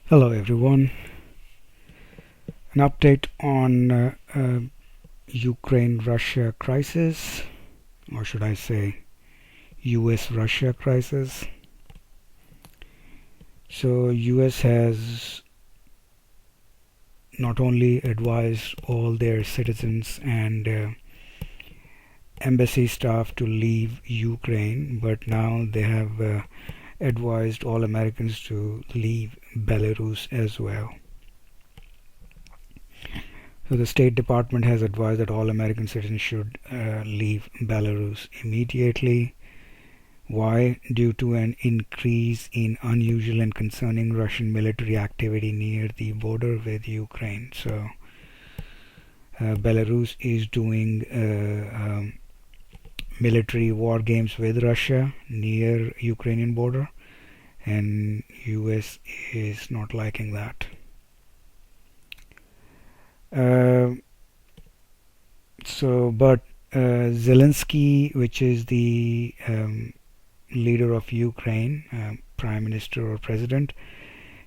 Hello everyone. An update on Ukraine-Russia crisis, or should I say US-Russia crisis. So US has not only advised all their citizens and embassy staff to leave Ukraine, but now they have advised all Americans to leave Belarus as well. So the State Department has advised that all American citizens should leave Belarus immediately. Why? Due to an increase in unusual and concerning Russian military activity near the border with Ukraine. So Belarus is doing military war games with Russia near Ukrainian border, and US is not liking that. But Zelensky, which is the leader of Ukraine, prime minister or president,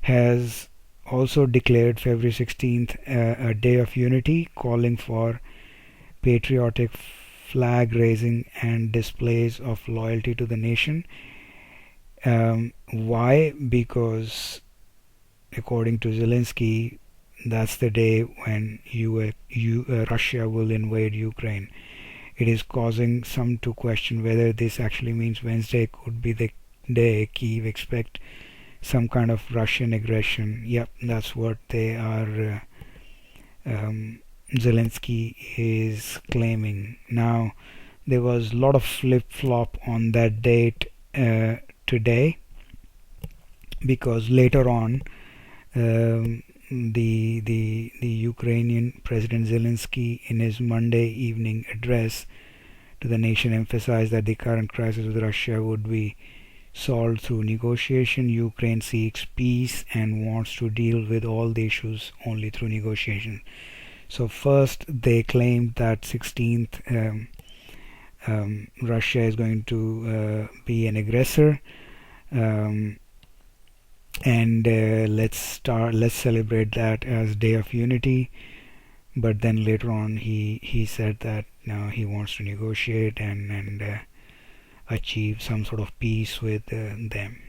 has also declared February 16th a day of unity, calling for patriotic flag raising and displays of loyalty to the nation. Why? Because according to Zelensky, that's the day when Russia will invade Ukraine. It is causing some to question whether this actually means Wednesday could be the day Kyiv expect some kind of Russian aggression. Yep, that's what they are. Zelensky is claiming. Now, there was a lot of flip-flop on that date today, because later on, the Ukrainian President Zelensky, in his Monday evening address to the nation, emphasized that the current crisis with Russia would be solved through negotiation. Ukraine seeks peace and wants to deal with all the issues only through negotiation. So first they claimed that 16th Russia is going to be an aggressor. And let's celebrate that as Day of Unity. But then later on he said that now he wants to negotiate and achieve some sort of peace with them.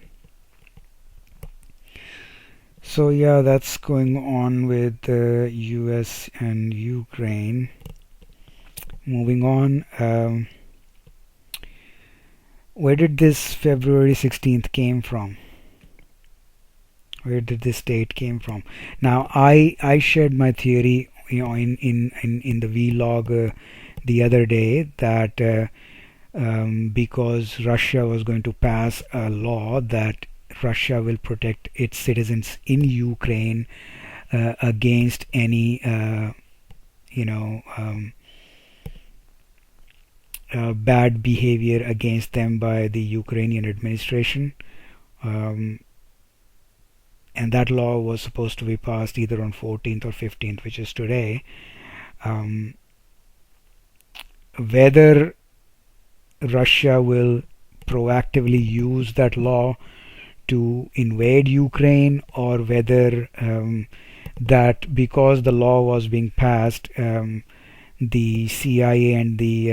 So yeah, that's going on with the US and Ukraine. Moving on, where did this February 16th came from? Where did this date came from? Now I shared my theory, in the vlog the other day, that because Russia was going to pass a law that Russia will protect its citizens in Ukraine against any bad behavior against them by the Ukrainian administration. And that law was supposed to be passed either on 14th or 15th, which is today. Whether Russia will proactively use that law to invade Ukraine, or whether that because the law was being passed, the CIA and the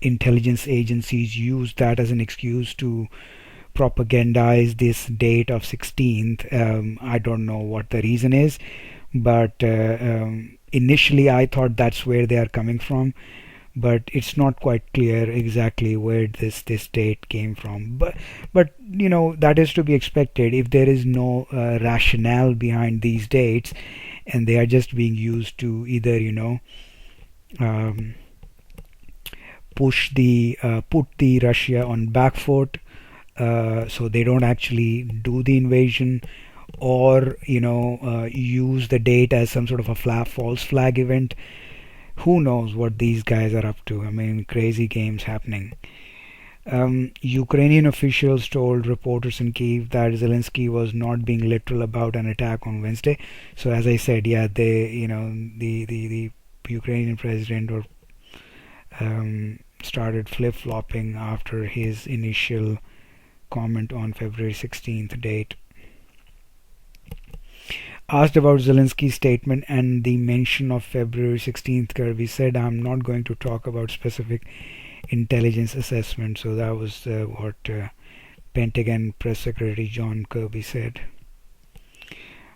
intelligence agencies used that as an excuse to propagandize this date of 16th. I don't know what the reason is, but initially I thought that's where they are coming from, but it's not quite clear exactly where this date came from. But that is to be expected if there is no rationale behind these dates, and they are just being used to either put the Russia on back foot, so they don't actually do the invasion, or use the date as some sort of a false flag event. Who knows what these guys are up to? I mean, crazy games happening. Ukrainian officials told reporters in Kyiv that Zelensky was not being literal about an attack on Wednesday. So as I said, yeah, the Ukrainian president started flip-flopping after his initial comment on February 16th date. Asked about Zelensky's statement and the mention of February 16th, Kirby said, "I'm not going to talk about specific intelligence assessment." So that was what Pentagon Press Secretary John Kirby said.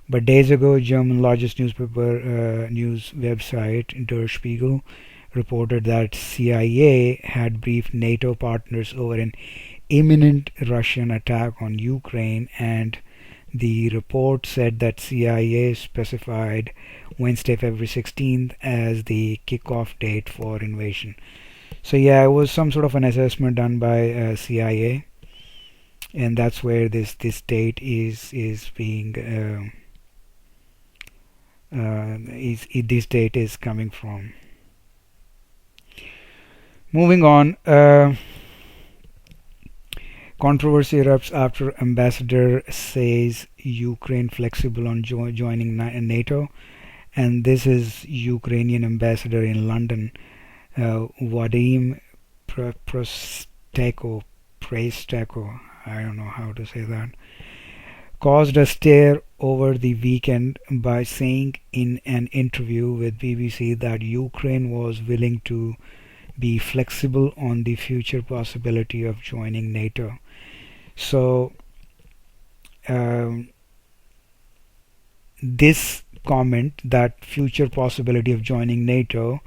But days ago, German largest newspaper news website Der Spiegel reported that CIA had briefed NATO partners over an imminent Russian attack on Ukraine, and the report said that CIA specified Wednesday, February 16th as the kickoff date for invasion. So yeah, it was some sort of an assessment done by CIA, and that's where this date is being this date is coming from. Moving on, controversy erupts after ambassador says Ukraine flexible on joining NATO, and this is Ukrainian ambassador in London, Vadim Prosteko, I don't know how to say that, caused a stir over the weekend by saying in an interview with BBC that Ukraine was willing to be flexible on the future possibility of joining NATO. So this comment, that future possibility of joining NATO,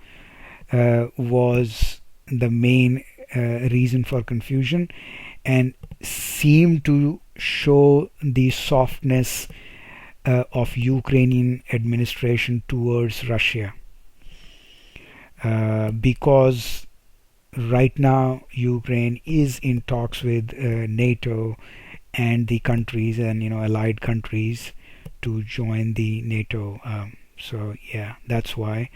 was the main reason for confusion and seemed to show the softness of Ukrainian administration towards Russia, because right now Ukraine is in talks with NATO and the countries and allied countries to join the NATO. So yeah, that's why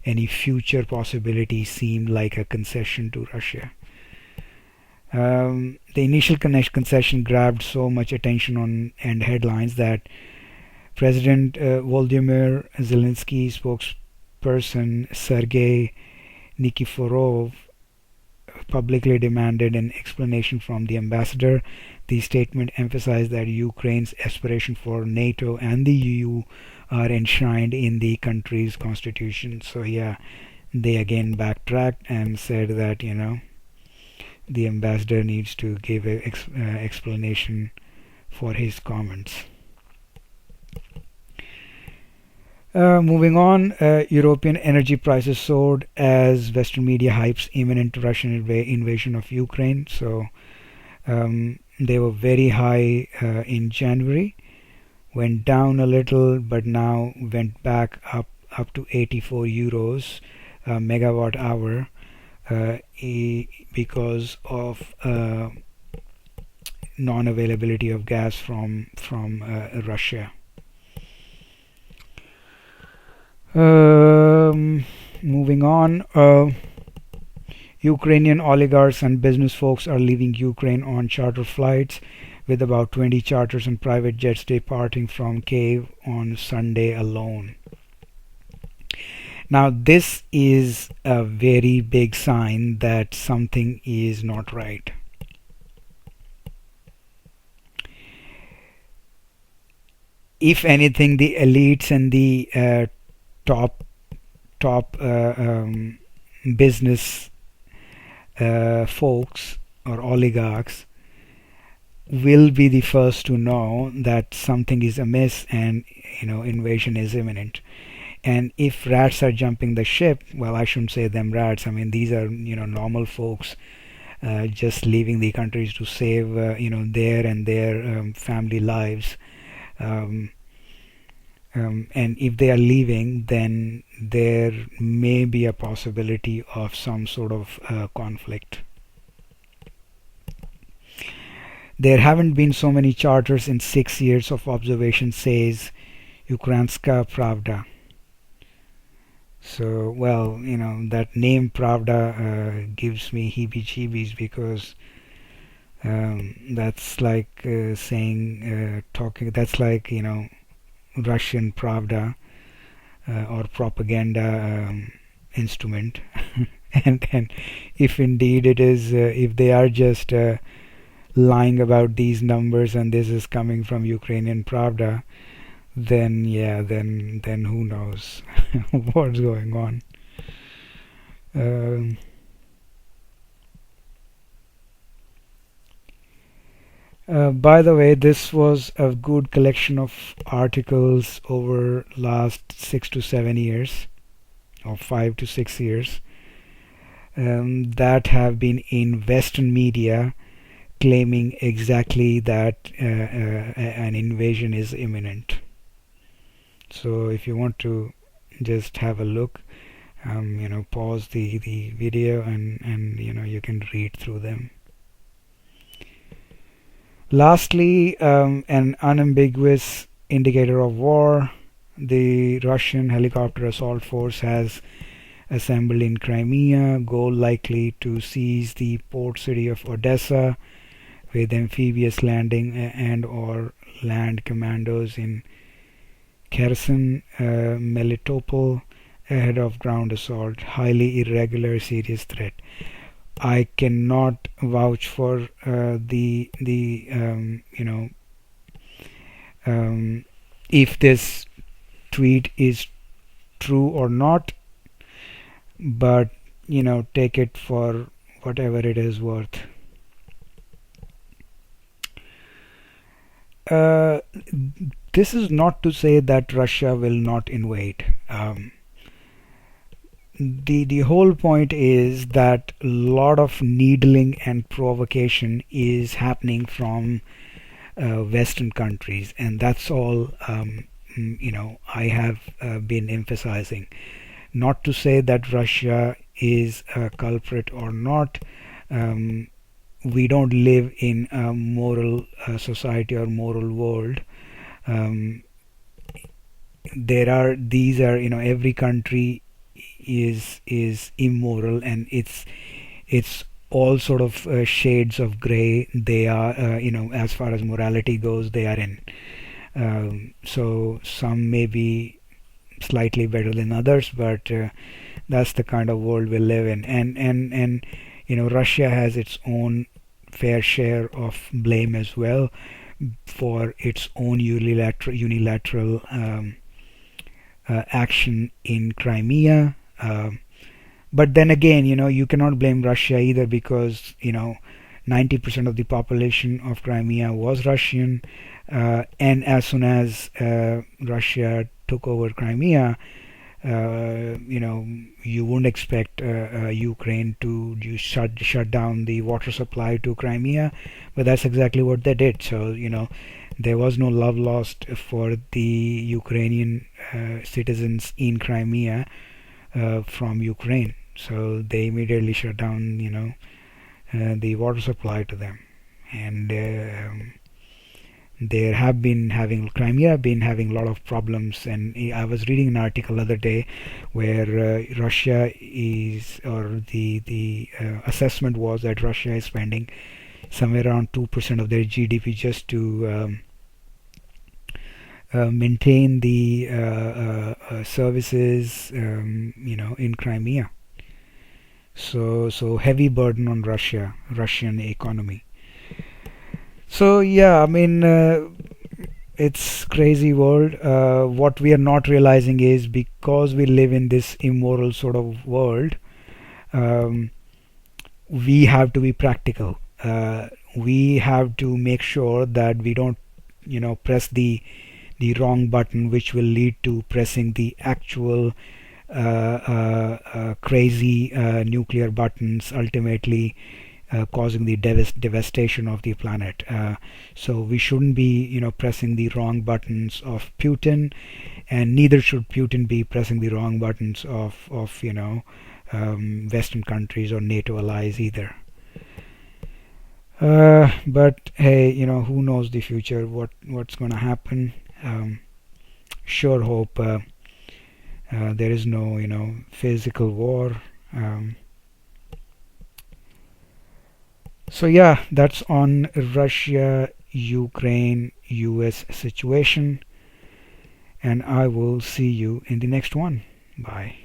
any future possibility seemed like a concession to Russia. The initial concession grabbed so much attention and headlines that President Volodymyr Zelensky spokesperson Sergei Nikiforov publicly demanded an explanation from the ambassador. The statement emphasized that Ukraine's aspiration for NATO and the EU are enshrined in the country's constitution. So yeah, they again backtracked and said that the ambassador needs to give an explanation for his comments. Moving on, European energy prices soared as Western media hypes imminent Russian invasion of Ukraine. So they were very high in January, went down a little, but now went back up to 84 euros megawatt hour because of non-availability of gas from Russia. Moving on, Ukrainian oligarchs and business folks are leaving Ukraine on charter flights, with about 20 charters and private jets departing from Kyiv on Sunday alone. Now, this is a very big sign that something is not right. If anything, the elites and the top business folks or oligarchs will be the first to know that something is amiss and invasion is imminent. And if rats are jumping the ship, well, I shouldn't say them rats. I mean, these are normal folks just leaving the countries to save their and their family lives. And if they are leaving, then there may be a possibility of some sort of conflict. There haven't been so many charters in 6 years of observation, says Ukrainska Pravda. So, well, that name Pravda gives me heebie-jeebies, because that's like that's like Russian Pravda or propaganda instrument. and if indeed it is, if they are just lying about these numbers and this is coming from Ukrainian Pravda, then yeah, then who knows what's going on. Um, by the way, this was a good collection of articles over last 6 to 7 years, or 5 to 6 years, that have been in Western media claiming exactly that an invasion is imminent. So if you want to just have a look, pause the video, and you can read through them. Lastly, an unambiguous indicator of war: the Russian helicopter assault force has assembled in Crimea, goal likely to seize the port city of Odessa, with amphibious landing and/or land commandos in Kherson, Melitopol, ahead of ground assault. Highly irregular, serious threat. I cannot vouch for the if this tweet is true or not, but take it for whatever it is worth. Uh, this is not to say that Russia will not invade. The whole point is that a lot of needling and provocation is happening from Western countries, and that's all I have been emphasizing. Not to say that Russia is a culprit or not. We don't live in a moral society or moral world. Um, there are these are every country is immoral, and it's all sort of shades of gray. They are as far as morality goes, they are in. So some may be slightly better than others, but that's the kind of world we live in. And Russia has its own fair share of blame as well for its own unilateral action in Crimea. But then again, you cannot blame Russia either, because 90% of the population of Crimea was Russian, and as soon as Russia took over Crimea, you wouldn't expect Ukraine to shut down the water supply to Crimea, but that's exactly what they did. So there was no love lost for the Ukrainian citizens in Crimea from Ukraine. So they immediately shut down, the water supply to them, and Crimea have been having a lot of problems. And I was reading an article the other day where Russia is, or the assessment was that Russia is spending somewhere around 2% of their GDP just to maintain the services, in Crimea. So heavy burden on Russian economy. So yeah, I mean, it's crazy world. What we are not realizing is, because we live in this immoral sort of world, um, we have to be practical. We have to make sure that we don't, press the wrong button, which will lead to pressing the actual crazy nuclear buttons, ultimately causing the devastation of the planet. So we shouldn't be, pressing the wrong buttons of Putin, and neither should Putin be pressing the wrong buttons of Western countries or NATO allies either. But hey, who knows the future? What's going to happen? Sure hope there is no, physical war. So yeah, that's on Russia, Ukraine, US situation, and I will see you in the next one. Bye.